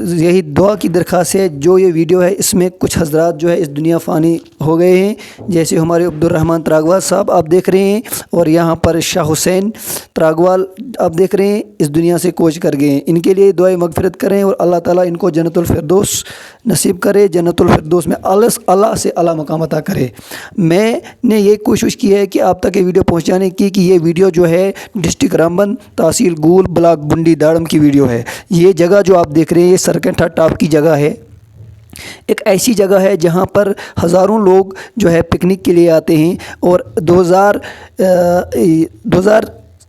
یہی دعا کی درخواست ہے، جو یہ ویڈیو ہے اس میں کچھ حضرات جو ہے اس دنیا فانی ہو گئے ہیں، جیسے ہمارے عبدالرحمن تراغوال صاحب آپ دیکھ رہے ہیں، اور یہاں پر شاہ حسین تراغوال آپ دیکھ رہے ہیں اس دنیا سے کوچ کر گئے ہیں۔ ان کے لیے دعائے مغفرت کریں اور اللہ تعالیٰ ان کو جنت الفردوس نصیب کرے، جنت الفردوس میں اللہ سے اعلیٰ مقام عطا کرے۔ میں نے یہ کوشش کی ہے کہ آپ تک یہ ویڈیو پہنچانے کی کہ یہ ویڈیو جو ہے ڈسٹرکٹ رامبن تحصیل گول بلاک بنڈی داڑم کی ویڈیو ہے۔ یہ جگہ جو آپ دیکھ رہے ہیں یہ سرکنٹھا ٹاپ کی جگہ ہے، ایک ایسی جگہ ہے جہاں پر ہزاروں لوگ جو ہے پکنک کے لیے آتے ہیں، اور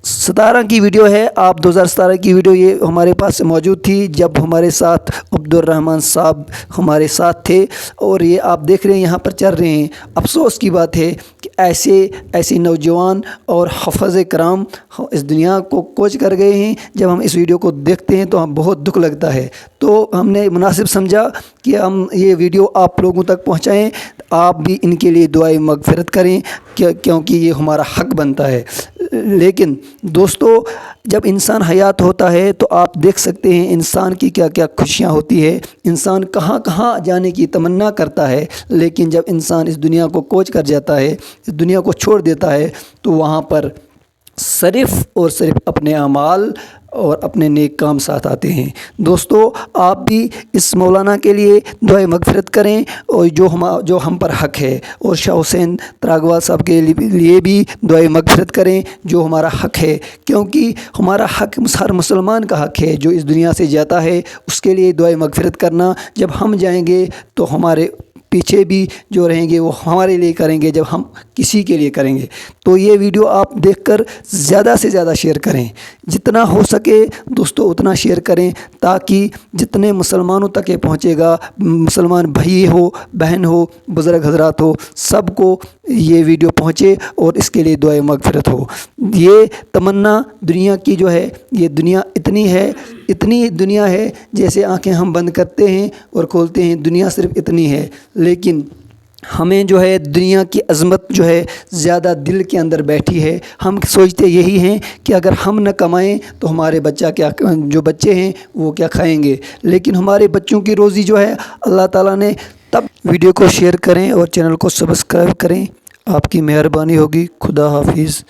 2017 کی ویڈیو ہے۔ آپ 2017 کی ویڈیو یہ ہمارے پاس موجود تھی جب ہمارے ساتھ عبدالرحمن صاحب ہمارے ساتھ تھے، اور یہ آپ دیکھ رہے ہیں یہاں پر چل رہے ہیں۔ افسوس کی بات ہے کہ ایسے نوجوان اور حفظ کرام اس دنیا کو کوچ کر گئے ہیں۔ جب ہم اس ویڈیو کو دیکھتے ہیں تو ہم بہت دکھ لگتا ہے، تو ہم نے مناسب سمجھا کہ ہم یہ ویڈیو آپ لوگوں تک پہنچائیں، آپ بھی ان کے لیے دعائیں مغفرت کریں کیونکہ یہ ہمارا حق بنتا ہے۔ لیکن دوستو، جب انسان حیات ہوتا ہے تو آپ دیکھ سکتے ہیں انسان کی کیا کیا خوشیاں ہوتی ہے، انسان کہاں کہاں جانے کی تمنا کرتا ہے، لیکن جب انسان اس دنیا کو کوچ کر جاتا ہے، اس دنیا کو چھوڑ دیتا ہے، تو وہاں پر صرف اور صرف اپنے اعمال اور اپنے نیک کام ساتھ آتے ہیں۔ دوستو، آپ بھی اس مولانا کے لیے دعائے مغفرت کریں، اور جو ہم پر حق ہے، اور شاہ حسین تراغوال صاحب کے لیے بھی دعائے مغفرت کریں جو ہمارا حق ہے، کیونکہ ہمارا حق ہر مسلمان کا حق ہے۔ جو اس دنیا سے جاتا ہے اس کے لیے دعائے مغفرت کرنا، جب ہم جائیں گے تو ہمارے پیچھے بھی جو رہیں گے وہ ہمارے لیے کریں گے جب ہم کسی کے لیے کریں گے۔ تو یہ ویڈیو آپ دیکھ کر زیادہ سے زیادہ شیئر کریں، جتنا ہو سکے دوستو اتنا شیئر کریں، تاکہ جتنے مسلمانوں تک یہ پہنچے گا، مسلمان بھائی ہو، بہن ہو، بزرگ حضرات ہو، سب کو یہ ویڈیو پہنچے اور اس کے لیے دعائے مغفرت ہو۔ یہ تمنا دنیا کی جو ہے، یہ دنیا اتنی دنیا ہے، جیسے آنکھیں ہم بند کرتے ہیں اور کھولتے ہیں، دنیا صرف اتنی ہے، لیکن ہمیں جو ہے دنیا کی عظمت جو ہے زیادہ دل کے اندر بیٹھی ہے۔ ہم سوچتے یہی ہیں کہ اگر ہم نہ کمائیں تو ہمارے جو بچے ہیں وہ کیا کھائیں گے، لیکن ہمارے بچوں کی روزی جو ہے اللہ تعالیٰ نے تب۔ ویڈیو کو شیئر کریں اور چینل کو سبسکرائب کریں، آپ کی مہربانی ہوگی۔ خدا حافظ۔